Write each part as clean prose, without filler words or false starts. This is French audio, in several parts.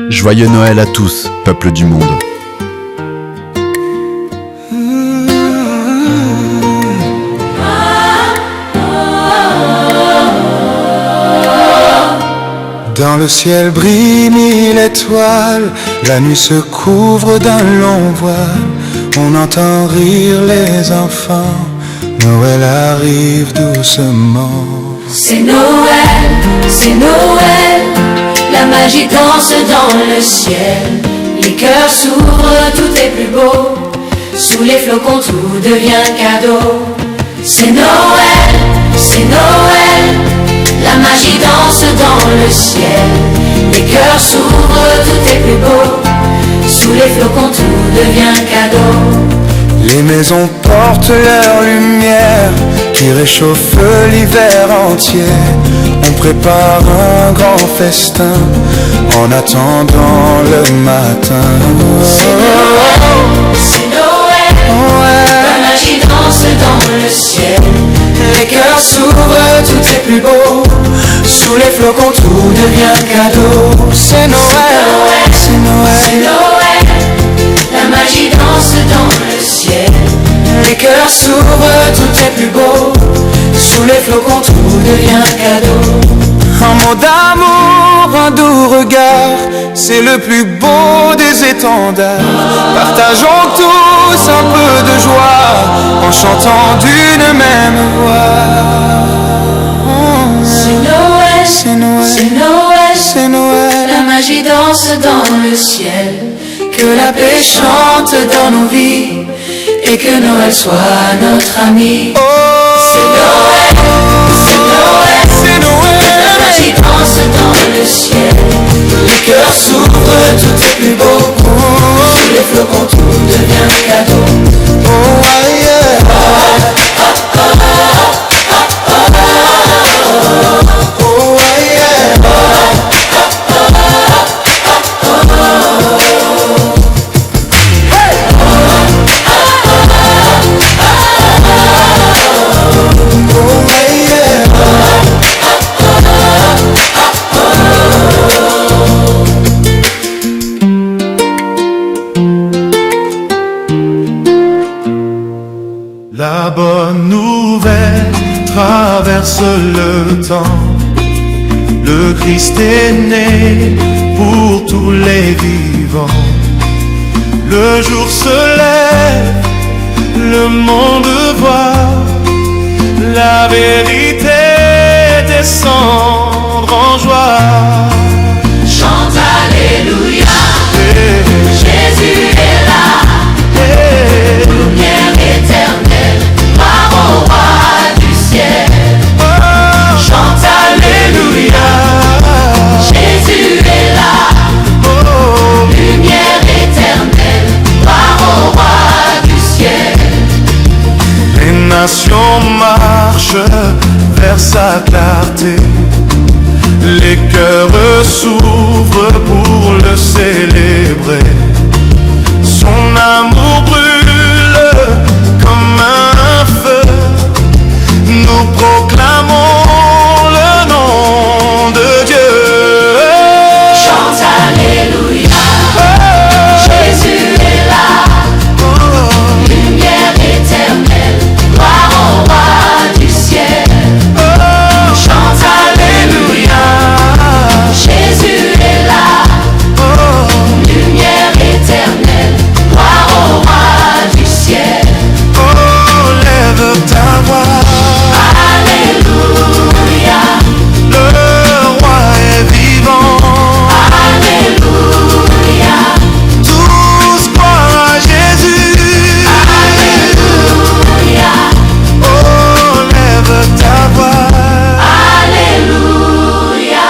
Joyeux Noël à tous, peuple du monde. Dans le ciel brillent 1000 étoiles, la nuit se couvre d'un long voile. On entend rire les enfants, Noël arrive doucement. C'est Noël, la magie danse dans le ciel. Les cœurs s'ouvrent, tout est plus beau. Sous les flocons tout devient cadeau. C'est Noël, la magie danse dans le ciel. Les cœurs s'ouvrent, tout est plus beau. Sous les flocons tout devient cadeau. Les maisons portent leur lumière qui réchauffe l'hiver entier. On prépare un grand festin en attendant le matin. C'est Noël, la magie danse dans le ciel. Les cœurs s'ouvrent, tout est plus beau. Sous les flocons tout devient cadeau. C'est Noël, c'est Noël, la magie danse dans le ciel. Les cœurs s'ouvrent, tout est plus beau. Sous les flocons tout devient cadeau. Un mot d'amour, un doux regard, c'est le plus beau des étendards. Partageons tous un peu de joie en chantant d'une même voix. C'est Noël, la magie danse dans le ciel. Que la paix chante dans nos vies et que Noël soit notre ami. C'est Noël, la magie danse dans le ciel. Les cœurs s'ouvrent, tout est plus beau. Sous les flocons tout devient cadeau. La bonne nouvelle traverse le temps. Le Christ est né pour tous les vivants. Le jour se lève, le monde voit la vérité descendre en joie. Chante Alléluia, Jésus est là, lumière éternelle, gloire au roi du ciel. Chante Alléluia, Jésus est là, lumière éternelle, gloire au roi du ciel. Les nations marchent vers sa clarté. Les cœurs s'ouvrent pour le célébrer. Son amour brûle comme un feu. Nous proclamons le nom de Dieu. Chante Alléluia, Jésus est là, lumière éternelle, gloire au roi du ciel. Chante Alléluia, Jésus est là, lumière éternelle, gloire au roi du ciel. Oh, lève ta voix. Alléluia, Le roi est vivant. Alléluia, Tous croient à Jésus. Alléluia, Oh, lève ta voix. Alléluia.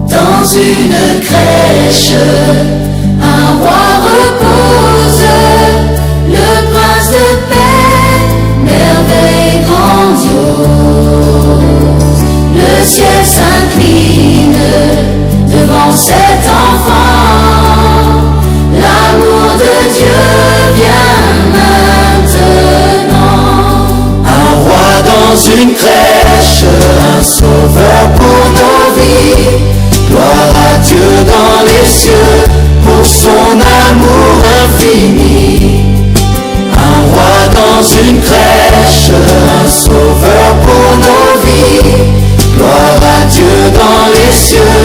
Dans une crèche, un roi repose, le prince de paix, merveille grandiose. Le ciel s'incline devant cet enfant, l'amour de Dieu vient maintenant. Un roi une crèche, un sauveur pour nos vies. Gloire à Dieu dans les cieux, pour son amour infini. Un roi dans une crèche, un sauveur pour nos vies. Gloire à Dieu dans les cieux,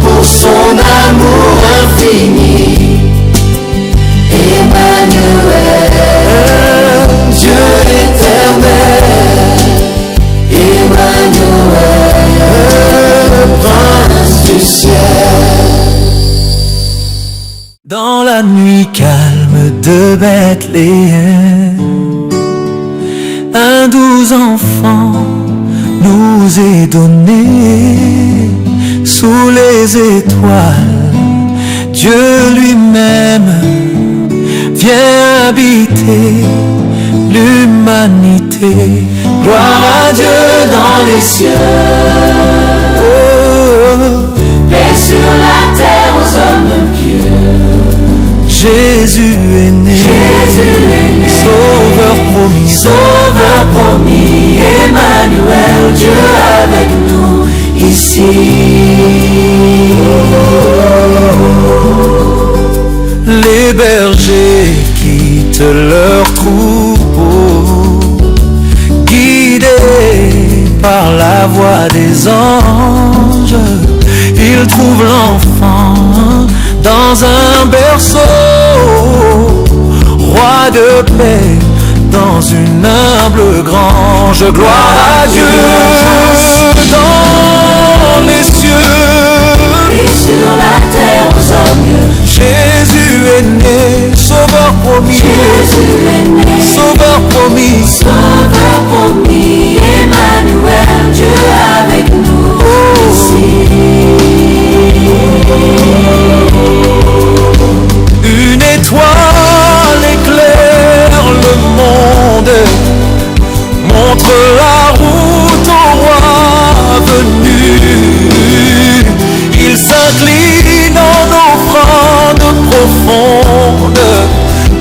pour son amour infini. Emmanuel, Dieu éternel. Emmanuel, prince du ciel. Dans la nuit calme de Bethléem, un doux enfant nous est donné. Sous les étoiles, Dieu lui-même vient habiter l'humanité. Gloire à Dieu dans les cieux, paix sur la terre aux hommes pieux. Jésus est né, Sauveur promis, Sauveur promis, Emmanuel, Dieu avec nous ici. Les bergers quittent leur troupeau, guidés par la voix des anges. Ils trouvent l'enfant dans un berceau, roi de paix dans une humble grange. Gloire à Dieu dans les cieux, Et sur la terre aux hommes, Jésus est né, sauveur promis, Jésus est né, sauveur promis. Sauveur promis, Emmanuel, Dieu avec nous ici. Une étoile éclaire le monde, montre la route au roi venu. Il s'incline en offrande profonde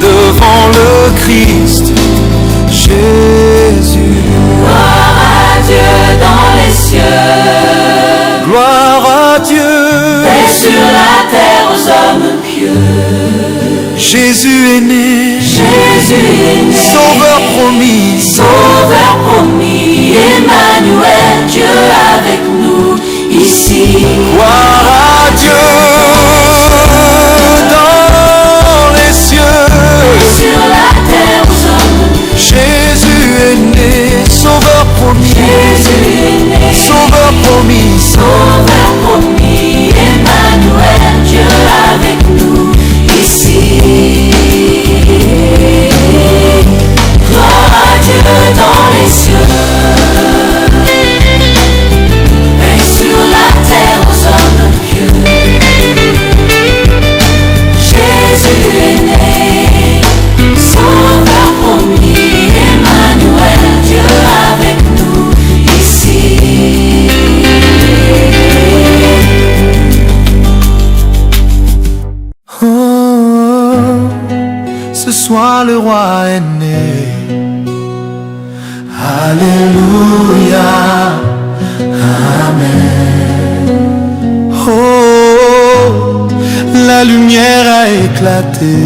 devant le Christ Jésus. Gloire à Dieu dans les cieux, Gloire à Dieu. paix sur la terre aux hommes pieux. Jésus est né, Jésus est né, sauveur promis, Sauveur promis, Emmanuel, Dieu avec nous ici. gloire à Dieu dans les cieux. Sur la terre aux hommes, Jésus est né, sauveur promis, Jésus est né, sauveur promis. Sauveur promis, Emmanuel, Dieu avec nous ici. Gloire à Dieu dans les cieux, paix sur la terre aux hommes pieux. Jésus est né, Sauveur promis, Emmanuel, Dieu avec nous ici. Oh, ce soir le roi est né. Alléluia, Amen. Oh, la lumière a éclaté.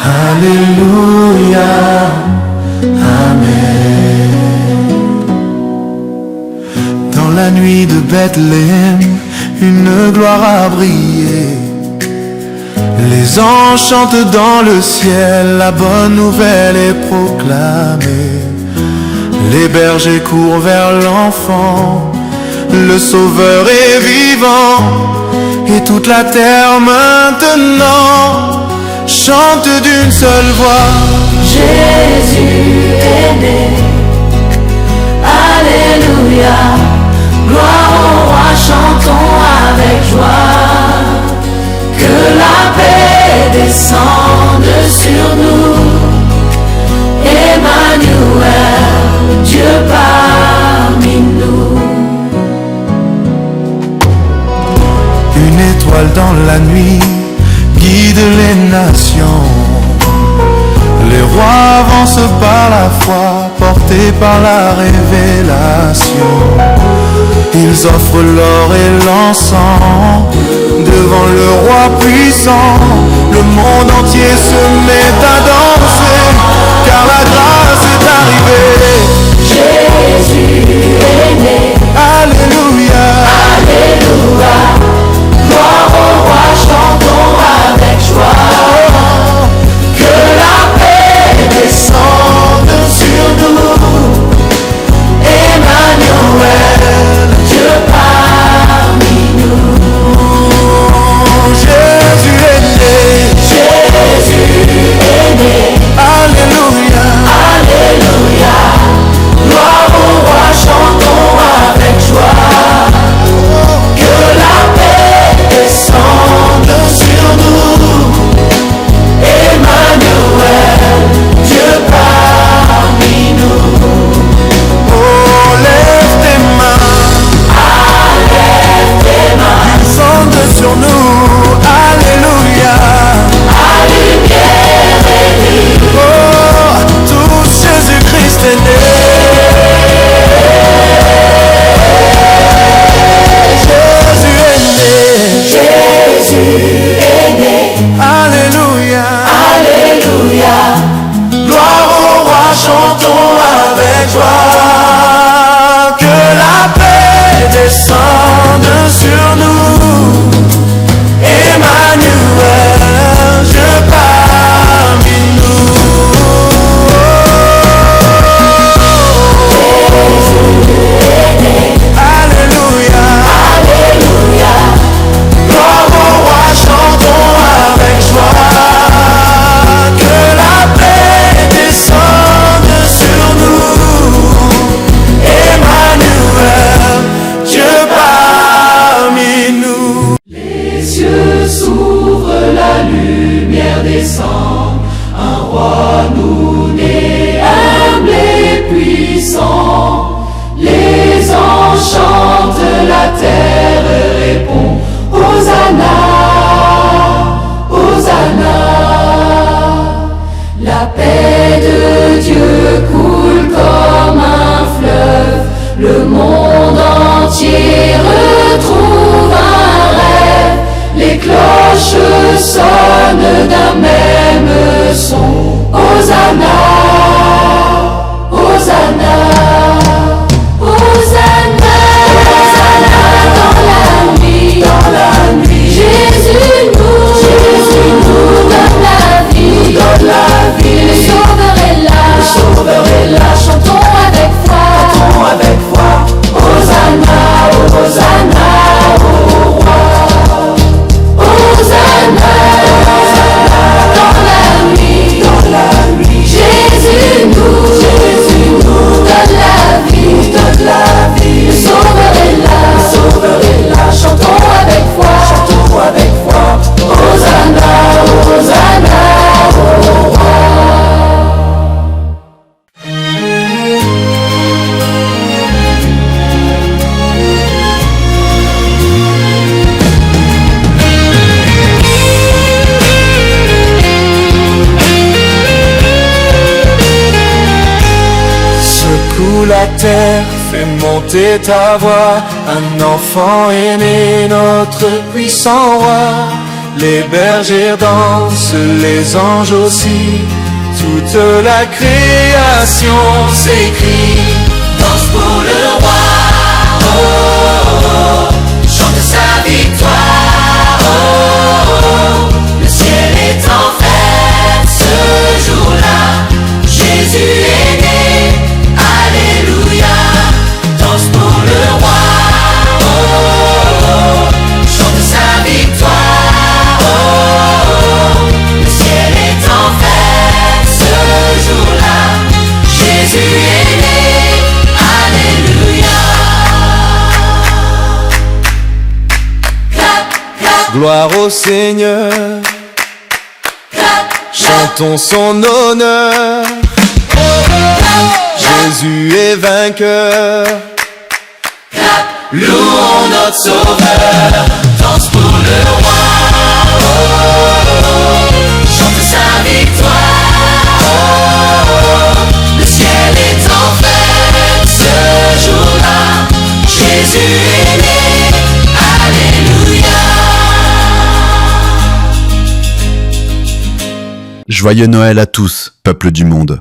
Alléluia, Amen. Dans la nuit de Bethléem, une gloire a brillé. Les anges chantent dans le ciel, la bonne nouvelle est proclamée. Les bergers courent vers l'enfant, le sauveur est vivant. Et toute la terre maintenant chante d'une seule voix. Jésus est né, Alléluia, gloire au roi, chantons avec joie. Que la paix descende sur nous, Emmanuel, Dieu parmi nous. Une étoile dans la nuit guide les nations. Les rois avancent par la foi, portés portés par la révélation. Ils offrent l'or et l'encens devant le roi puissant. Le monde entier se met à danser, car la grâce est arrivée. Jésus est né. Alléluia, Alléluia. Gloire au roi, chantons avec joie. Que la paix descende sur nous. Emmanuel, Dieu parmi nous. Jésus est né. Jésus est né. Alléluia, Alléluia. Gloire au roi, chantons avec joie. Que la paix descende sur nous. Emmanuel, Dieu parmi nous. oh lève tes mains, Lève tes mains, descende sur nous. Alléluia, la lumière est venue. oh tous Jésus-Christ est né. Jésus est né. Jésus est né. Alléluia, Alléluia. gloire au roi, chantons avec joie. Que la paix descende sur nous. Emmanuel, Dieu parmi nous. Alléluia, Alléluia. gloire au roi, chantons avec joie. Que la paix descende sur nous. Emmanuel, Dieu parmi nous. Les yeux s'ouvrent, la lumière descend. Un roi nous naît, humble et puissant. Les anges chantent, la terre répond. Hosanna, Hosanna. La paix de Dieu coule comme un fleuve. Le monde entier retrouve un rêve. Les cloches sonnent d'un même son. Hosanna, Hosanna. Hosanna, Hosanna dans la nuit, Jésus nous donne la vie, Le Sauveur est là, chantons avec foi, Hosanna, Hosanna au roi, Hosanna dans la nuit, Jésus nous donne la vie, Le Sauveur est là, chantons avec foi, Hosanna, Hosanna au roi. Secoue la terre, fais monter ta voix. Un enfant est né, notre puissant roi. Les bergères dansent, les anges aussi. Toute la création s'écrie. Danse pour le roi, oh, oh, oh. Chante sa victoire, oh, oh, oh. Le ciel est en fête ce jour-là, Jésus est né, Alléluia. Danse pour le roi, oh, oh, oh. Chante sa victoire, oh, oh, oh. Le ciel est en fête ce jour-là, Jésus est né, Alléluia. Clap, clap, Gloire au Seigneur, clap, chantons son honneur. Jésus est vainqueur. clap, louons notre Sauveur. Danse pour le roi, oh, oh, oh. Chante sa victoire, oh, oh, oh. Le ciel est en fête Joyeux Noël à tous, peuple du monde.